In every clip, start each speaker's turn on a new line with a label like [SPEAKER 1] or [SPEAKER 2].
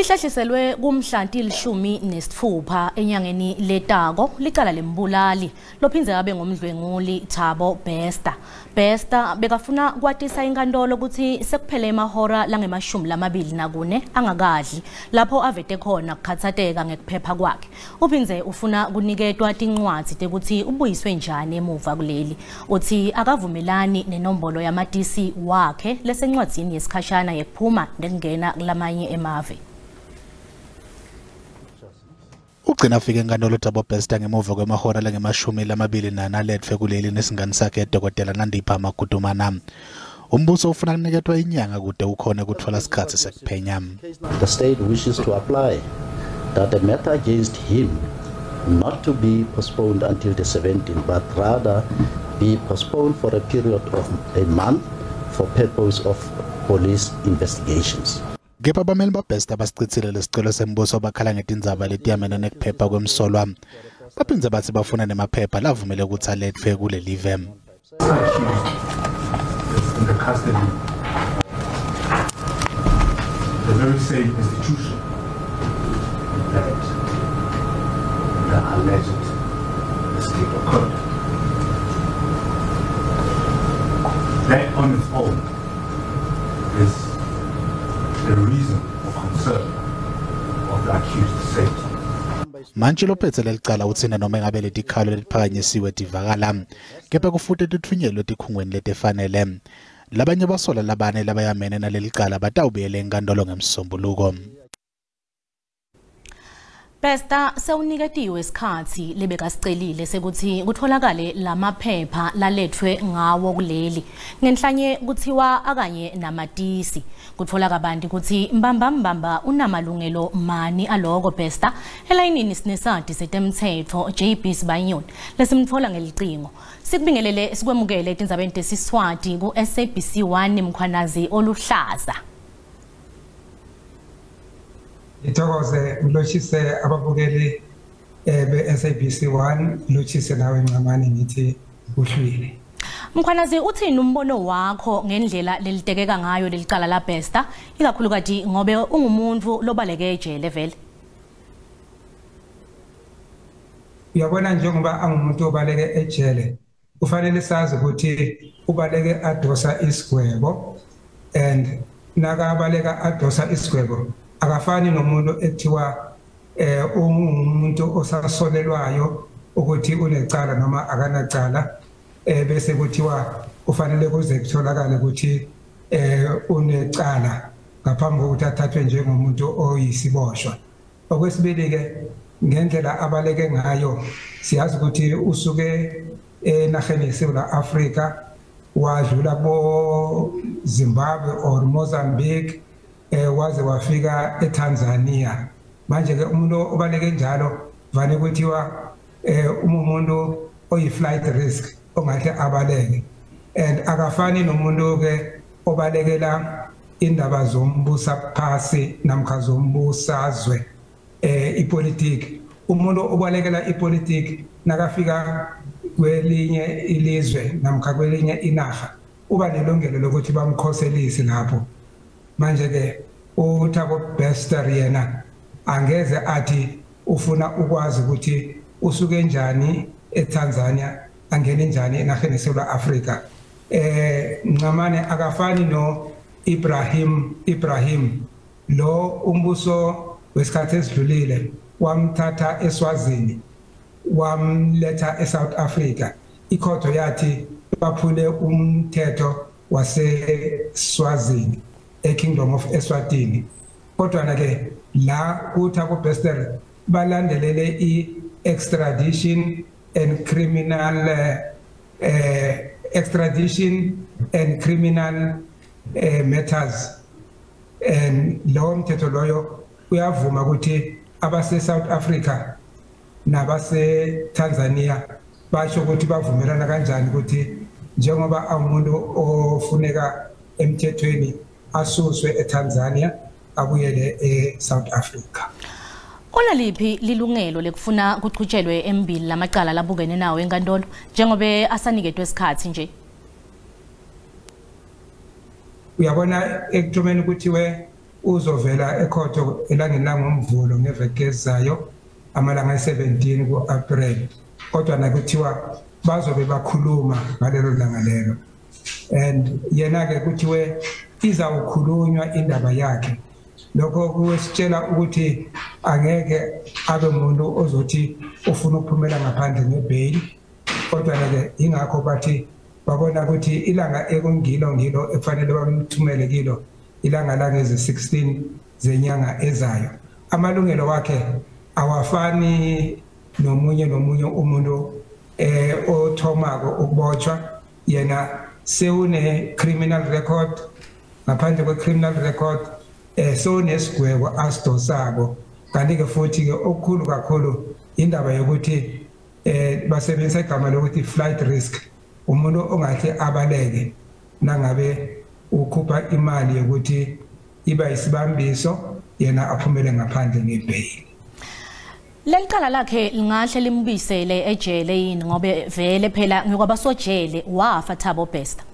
[SPEAKER 1] Lihlahliselwe kumhlanti lishumi nesithupha enyangeni letako licala lembulali lophindze abe ngomdlwenguli Thabo Besta bekafuna kwatisa inkantolo ukuthi sekuphele emahora langemashumi lamabili nakune angakadli lapho avete khona kukhatsateka ngekuphepha kwakhe. Uphindze ufuna kuniketwa tincwadzi tekuthi ubuyiswe njani emuva kuleli. Uthi akavumelani nenombolo yamatisi wakhe lesencwadzini yesikhashana yekuphuma nekungena kulamanye emave.
[SPEAKER 2] Ugcina afike enkantolo Thabo Besta ngemuva kwemahora langemashumi lamabili naletfwe kuleli nesingani sakhe Dr. Nandipha Magudumana. Umbuso ufuna kuniketwa inyanga kude ukhona kuthola isikhathi sekuphenya.
[SPEAKER 3] The state wishes to apply that the matter against him not to be postponed until the 17th, but rather be postponed for a period of a month for purpose of police investigations.
[SPEAKER 2] Kepha abameli baBesta basicitsile lesicelo sembuso bakhala ngetindzaba letiyamene nekuphepha kwemsolwa. Baphindze bathi bafuna nemaphepha lavumele ukuthi alethwe kuleli live.
[SPEAKER 4] In the custody of the very same institution that the alleged escape occurred. That on its own is the reason for concern of the accused state.
[SPEAKER 2] Manje lophethe lelicala uthina noma engabe letikhalo letiphakanyisiwe divakala kepha kufuthi tithunyelwe tikhungweni letefanele. Labanye basola labane labayamene nalelicala batawubuyela enkantolo ngemsombuluko.
[SPEAKER 1] Besta sewuniketiwe isikhathi lebekasicelile sekuthi kutholakale lamaphepha lalethwe ngawo kuleli ngenhlanye kuthiwa akanye namatisi kuthola kabanti ukuthi mbamba unamalungelo mani aloko Besta elayinini sinesadi setemthetho JB Sibanyoni lesimtfola ngelicingo sikubingelele sikwemukele Tindzabeni tesiSwati ku SABC 1 mkhwanazi oluhlaza.
[SPEAKER 5] Itokoze ulochise ababukeli be SABC 1 lochise nawe ncamani ngithi uhlwile.
[SPEAKER 1] Mkhwanazi uthini umbono wakho ngendlela lelitekeka ngayo lelicala la Besta ikakhulukati ngobe ungumuntu lobaleke ejele vele?
[SPEAKER 5] Uyabona njengoba angumuntu obaleke ejele kufanele sazi ukuthi ubaleke adosa isigwebo and nakabaleka adosa isigwebo akafani nomuntu ethiwa umuntu osasolelwayo ukuthi unecala noma akanacala bese kuthiwa ufanele kuze kutholakale ukuthi unecala ngaphambi kokuthi athathwe njengomuntu oyisiboshwa. Okwesibili ke ngendlela abaleke ngayo siyazi ukuthi usuke enaheni yeSouth Africa wadlula bo Zimbabwe or Mozambique waze wafika eTanzania. Manje ke umuntu obaleke njalo vane kuthiwa umuntu oyi-flight risk ongahle abaleke and akafani nomuntu ke obalekela indaba zombusa phasi namkha zombusazwe ipolitiki. Umuntu obalekela ipolitiki nakafika kwelinye ilizwe namkha kwelinye inaga uba nelungelo lokuthi bamkhoselise lapho. Manje ke uThabo Besta yena angeze athi ufuna ukwazi ukuthi usuke njani eTanzania angene njani enaheni eSouth Africa. Ncamane akafani no Ibrahim lo umbuso wesikhathi esidlulile wamthatha eSwazini wamletha eSouth Africa. Ikhotho yathi baphule umthetho waseSwazini Kingdom of Eswatini. Kodwa na ke la uThabo Besta balandelele extradition and criminal matters and law mthetho loyo uyavuma ukuthi abase South Africa nabase Tanzania basho ukuthi bavumelana kanjani ukuthi njengoba umuntu ofuneka emthethweni asuswe eTanzania abuyele eSouth Africa.
[SPEAKER 1] Onaliphi lilungelo lekufuna kuqhutshelwe embili lamacala labukene nawo enkantolo njengobe asaniketwe isikhathi nje?
[SPEAKER 5] Uyabona ekuthomeni kuthiwe uzovela ekhotho elangeni langomvulo ngeveke ezayo amalanga 17 ku-April kodwa nakuthiwa bazobe bakhuluma ngalelo langa lelo and yena-ke kuthiwe izawukhulunywa indaba yakhe lokho kusitshela ukuthi angeke abe umuntu ozothi ufuna ukuphumela ngaphandle ngebheyili kodwa-ke ingakho bathi babona ukuthi ilanga ekungilo ekufanele bamthumele kilo ilanga langezi-16 zenyanga ezayo amalungelo wakhe awafani nomunye umuntu othomako ukubotshwa yena sewune criminal record ngaphandle kwe-criminal record sewunesigwebo asidosako kanti-ke futhi-ke okukhulu kakhulu indaba yokuthi basebenzisa igama lokuthi flight risk umuntu ongahle abaleke nangabe ukhupha imali yokuthi iba isibambiso yena aphumele ngaphandle ngebheyili.
[SPEAKER 1] Leli cala lakhe lingahle limbuyisele ejele yini ngoba vele phela ngokwabasojele wafa Thabo Bester.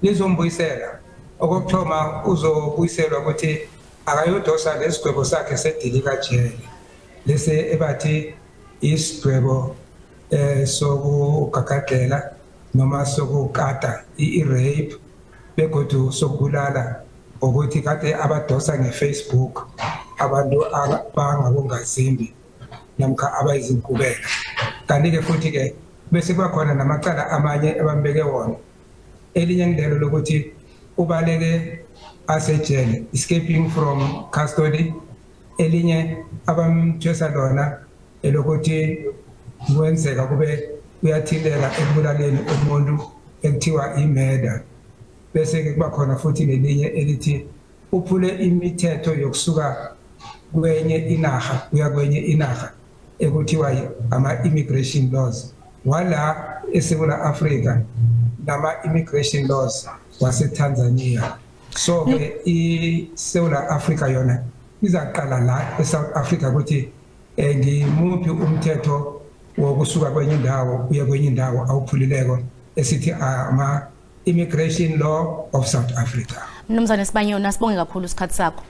[SPEAKER 5] Lizombuyisela okokuthoma uzobuyiselwa ukuthi akayodosa lesigwebo sakhe sedilika jele lese ebathi isigwebo sokugagadela noma sokukata i-rape begodu sokubulala ukuthi kade abadosa ngeFacebook abantu abangabongazimbi namkha abayizinkubela kanti-ke futhi-ke bese kwakhona namacala amanye abambeke wona elinye ngilelo lokuthi ubaleke asejele escaping from custody elinye abamthwesa lona elokuthi kwenzeka kube uyathindela ekubulaleni umuntu ekuthiwa imurder bese-ke kuba khona futhi nelinye elithi uphule imithetho yokusuka kwenye inaha kuya kwenye inaha ekuthiwa ama-immigration laws wala eSouth Africa nama-immigration laws waseTanzania so-ke iSouth Africa yona izaqala la eSouth Africa ukuthi ngimuphi umthetho wokusuka kwenye indawo uye kwenye indawo awuphulileko esithi ama-immigration law of South Africa.
[SPEAKER 1] Mnumzane Sibanyoni sibonge kakhulu isikhathi sakho.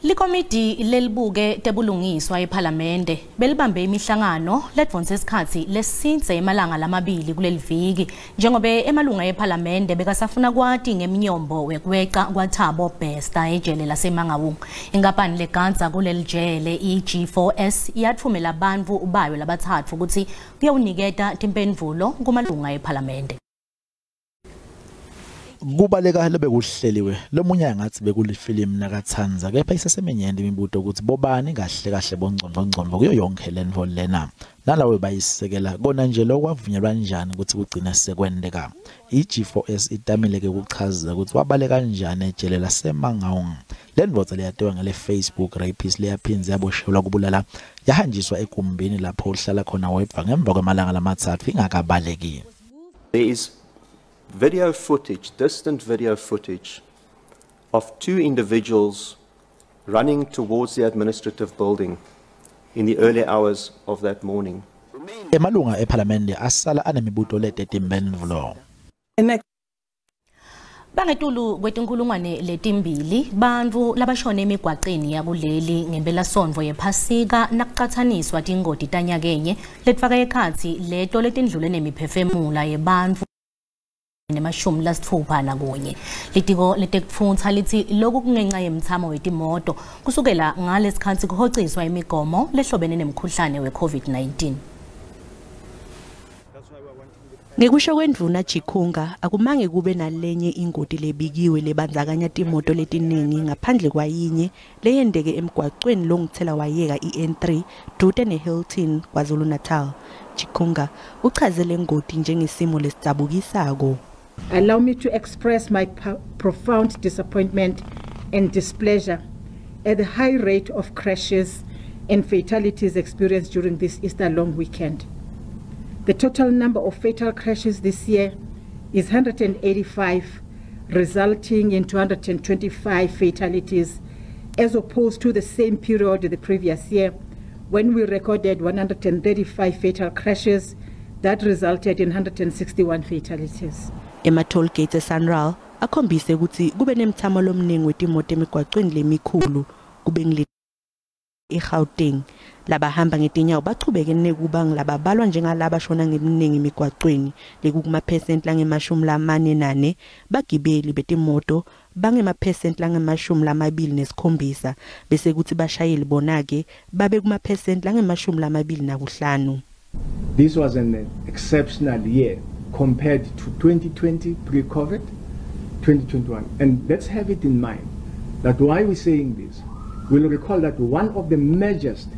[SPEAKER 1] Likomidi lelibuke tebulungiswa eParliamente belibambe imihlangano ledvonse isikhathi lesidze emalanga lamabili kuleli viki njengoba emalunga eParliamente bekasafuna kwati ngeminyombo wekweqa kwaThabo Bester ejele laseMangaung ingapani leganza kuleli jele iG4S yathumela abantu bayo labathathu ukuthi kuyawuniketa timphendvulo kumalunga eParliamente.
[SPEAKER 2] Kubaleka lebekuhleliwe lomunye angathi bekulifilimu nakaThanza kepha iseseminyende imibuto ukuthi bobani kahle bongcondvo kuyo yonke lenvo lena nalawe bayisekela kona nje lokwavunyelwa njani ukuthi kugcina sekwendeka iG4S itamile ke ukuchaza ukuthi wabaleka kanjani ejele laseMangaung lenvoza liyatewa ngale Facebook rapist leyaphinze yaboshelwa kubulala yahanjiswa egumbini lapho uhlala khona webva ngemva kwemalanga lamathathu ingakabaleki.
[SPEAKER 6] There is video footage, distant video footage of two individuals running towards the administrative building in the early hours of that morning.
[SPEAKER 2] Emalunga eParliamente asala anemibuto letetimphendvulo.
[SPEAKER 1] Bangetulu kwetinkulungwane letimbili bantfu labashone emigwaqeni yakuleli ngempela-sonto yephasika nakuqathaniswa tingoti tanyakenye letfaka ekhatsi leto letindlule nemiphefemula yebantfu nemashumi lasitfupha nakunye. Litiko letekufundza lithi loku kungenxa yemthamo wetimoto kusukela ngalesikhatsi kuhociswa imigomo lehlobene nemkhuhlane we-COVID-19.
[SPEAKER 7] Ngekusho kwendvuna Chikunga akumange kube nalenye ingoti lebikiwe lebandzakanya timoto letiningi ngaphandle kwayinye leyendeke emgwaqweni longithela wayeka iN3 dute neHilton kwaZulu Natal. Chikunga uchazele ngoti njengesimo lesicabukisako.
[SPEAKER 8] Allow me to express my profound disappointment and displeasure at the high rate of crashes and fatalities experienced during this Easter long weekend. The total number of fatal crashes this year is 185, resulting in 225 fatalities, as opposed to the same period the previous year, when we recorded 135 fatal crashes that resulted in 161 fatalities.
[SPEAKER 7] Ema-toll gates eSanral akhombise ukuthi kube nemthamo lomningi wetimoto emigwaqweni lemikhulu kube ngile eGauteng. Labahamba ngetinyawo bachubeke nekuba ngilababalwa njengalaba shona ngeminingi emigwaqweni lekuma-percent lange-48 bagibeli betimoto bangema-percent lange-27 bese kuthi bashayeli bona-ke babe kuma-percent lange-25.
[SPEAKER 9] This was an exceptional year compared to 2020 pre-COVID, 2021. And let's have it in mind that why we're saying this, we'll recall that one of the majorest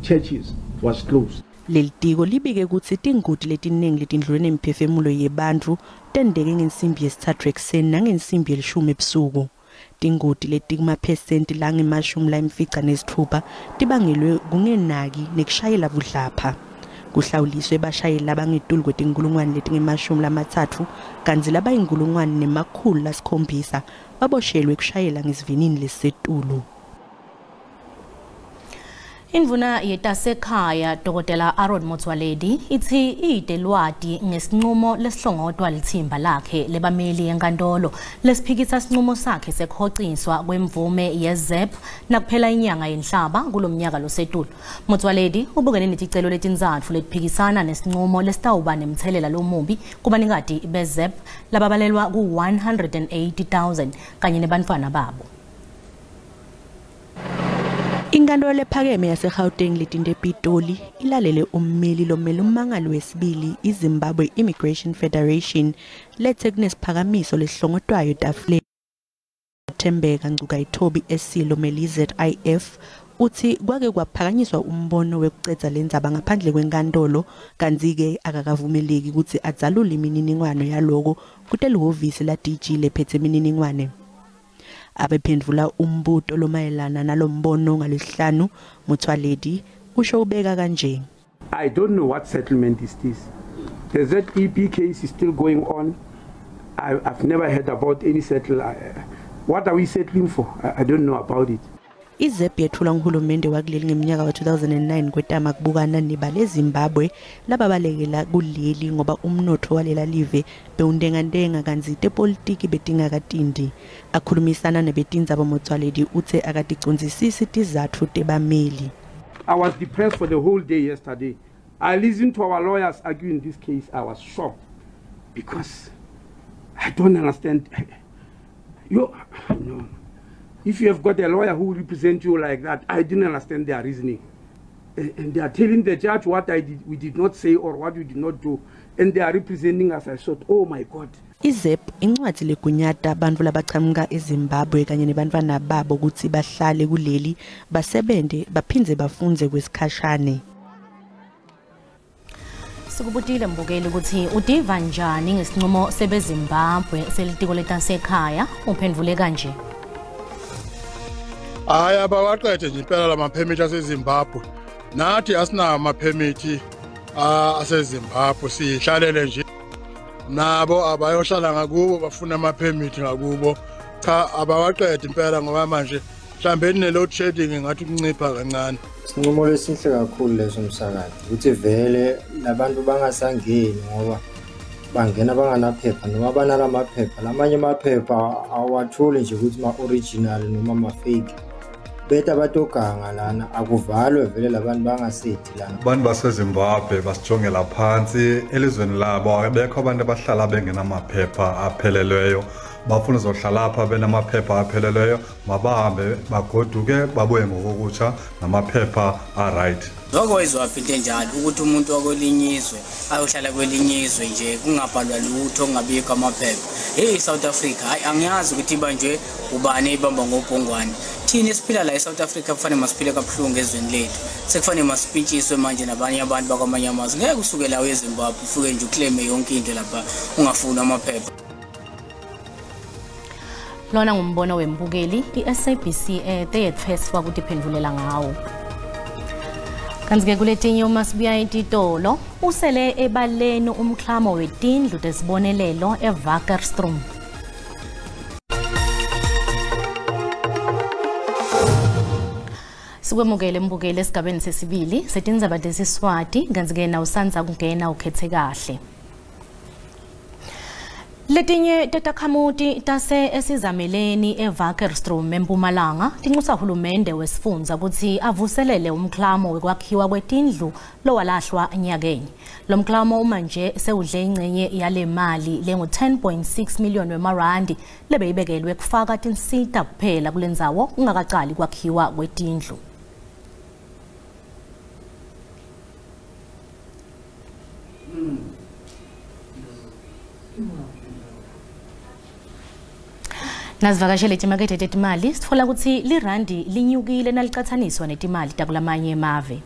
[SPEAKER 9] churches was closed.
[SPEAKER 7] Lelitiko libike ukuthi tingoti letiningi letindlulene imiphefemulo yebantfu tendeke ngensimbi yesithathu ekuseni nangensimbi yelishumi ebusuku. Tingoti letikuma-percent lange-46 tibangelwe kungenaki nekushayela budlapha. Kuhlawuliswe bashayeli abangetulu kwetinkulungwane letinge-30 kanti labayinkulungwane-700 baboshelwe kushayela ngesivinini lesisetulu.
[SPEAKER 1] Indvuna yetasekhaya Dr. Aaron Motsoaledi ithi idelwadi ngesinqumo lesihlongotwa lithimba lakhe lebameli enkantolo lesiphikisa sinqumo sakhe sekhociswa kwemvume yeZEP nakuphela inyanga yenhlaba kulomnyaka losetulu. Motsoaledi ubukene neticelo letinzatfu letiphikisana nesinqumo lesitawuba nemthelela lomubi kubanikati beZEP lababalelwa ku-180,000 kanye nebantwana babo.
[SPEAKER 7] Inkantolo lephakeme yaseGauteng letinde ePitoli ilalele ummeli lomele ummangalo wesibili iZimbabwe Immigration Federation lethe kunesiphakamiso lesihlongotwayo etafuleni Thembeka Ngcuka Ithobi esilo meli ZIF uthi kwake kwaphakanyiswa umbono wekucedza lendzaba ngaphandle kwenkantolo kanti-ke akakavumeleki ukuthi adzalule imininingwane yaloko kutelihhovisi la DG lephethe imininingwane. Abephendvula umbuto lomayelana nalombono ngalesihlanu Motsoaledi usho ubeka kanje.
[SPEAKER 10] I don't know what settlement is this. The ZEP case is still going on. I've never heard about any settlement. What are we settling for? I don't know about it.
[SPEAKER 7] iZEP yethula nguhulumende wakuleli ngeminyaka wa-2009 kwetama kubukana nebale Zimbabwe lababalekela kuleli ngoba umnotho walela live bewundengandenga kanti tepolitiki betingakatindi. Akhulumisana nebetindzaba Motsoaledi uthe akaticondzisisi tizatfu tebameli.
[SPEAKER 10] I was depressed for the whole day yesterday. I listened to our lawyers arguing this case. I was shocked because I don't understand. No. If you have got a lawyer who represents you like that, I didn't understand their reasoning. And they are telling the judge what we did not say or what we did not do. And they are representing us. I thought, oh my God.
[SPEAKER 7] iZEP incwadi legunyata abantu labachamuka eZimbabwe kanye nebantwana babo ukuthi bahlale kuleli basebente baphindze bafunze kwesikhashane.
[SPEAKER 1] Sikubutile mbukeli ukuthi udiva njani ngesinqumo sebeZimbabwe selitiko letasekhaya uphendvule kanje.
[SPEAKER 11] Hayi abawaqede nje impela lama-permit aseZimbabwe. Nathi asinawo ama-permit aseZimbabwe sihlalele nje. Nabo abayohlala ngakubo bafuna ama-permit ngakubo. Cha abawaqede impela ngoba manje mhlambe ne-load shedding ngathi kuncipha kancane.
[SPEAKER 12] Sinqumo lesihle kakhulu leso msakazi ukuthi vele labantu bangasangeni ngoba bangena banganaphepha noma banala maphepha. Lamanye amaphepha awathuli nje ukuthi ma-original noma ma-fake. Beta batoganga lana akuvalwe vele labantu bangasethi lana.
[SPEAKER 13] Abantu baseZimbabwe basijongela phansi elizweni labo bekho abantu abahlala bengenamaphepha aphelelweyo bafuna uzohlala apha benamaphepha aphelelweyo mabahambe bagoduke babuye ngokukutsha namaphepha right.
[SPEAKER 14] Zokwezwa into enjalo ukuthi umuntu wakwelinye izwe ayohlala kwelinye izwe nje kungabhalwa lutho ngabikho amaphepha. Hey South Africa hayi angiyazi ukuthi banjwe ubani ibamba ngobhongwane. Thina siphila la eSouth Africa kufanele masiphile kabuhlungu ezweni lethu. Sekufanele masipintshiswe manje nabanye abantu bakwamanye amazwe. Ngeke usuke la eZimbabwe ufuke nje uclaim yonke into lapha ungafuna amaphepha.
[SPEAKER 1] Lona ngumbono wembukeli iSABC ethetfeswa ukuthi phendvulela ngawo. Kanti-ke kuletinye uma sibuya etitolo usele ebaleni umklamo wetindlu tesibonelelo eWakkerstroom. Sikwemukele mbukele esigabeni sesibili setindzaba tesiSwati ngenzeke na usanza kungena ukhethe kahle. Letinye tetakhamuti tase esizameleni eVakkerstroom eMpumalanga tinxusa uhulumende wesifundza ukuthi avuselele umklamo wekwakhiwa kwetindlu lowalahlwa nyakeni. Lo mklamo manje sewudle ingcenye yale mali lengu 10.6 million wemarandi lebeyibekelwe kufaka tinsita kuphela kulendzawo kungakaqali kwakhiwa kwetindlu. Nazivakashele timakethe tetimali sitfola ukuthi lirandi linyukile nalicathaniswa netimali takulamanye emave.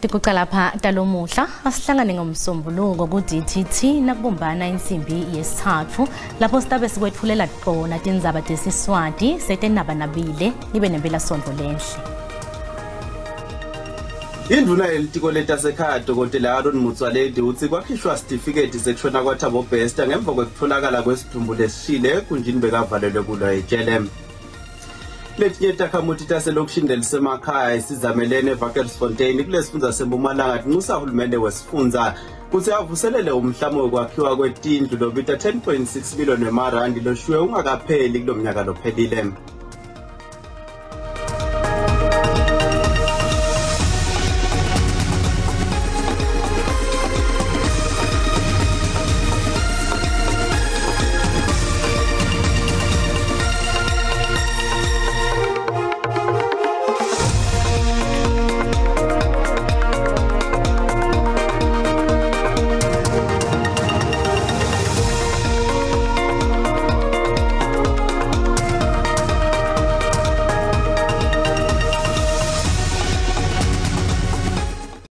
[SPEAKER 1] Tikucala pha talomuhla asihlangane ngomsombuluko ku-DTT nakubumbana insimbi yesithathu lapho sitabe sikwetfulela khona tindzaba tesiSwati setenaba nabile nibe nempelasonto lenhle.
[SPEAKER 15] Induna yelitiko letasekhaya Dr. Aaron Motsoaledi uthi kwakhishwa certificate sekushona kwaThabo Bester ngemva kwekutholakala kwesidumbu lesishile kunjini bekavalelwe kulo ejele. Letinye takhamuti taselokishini lelisemakhaya isizamelene eVakkersfontein kulesifundza seMpumalanga tinxusa uhulumende wesifundza kuthi avuselele umhlamo wokwakhiwa kwetindlu lobita 10.6 million wemarandi loshiwe ungakapheli kulomnyaka lophelile.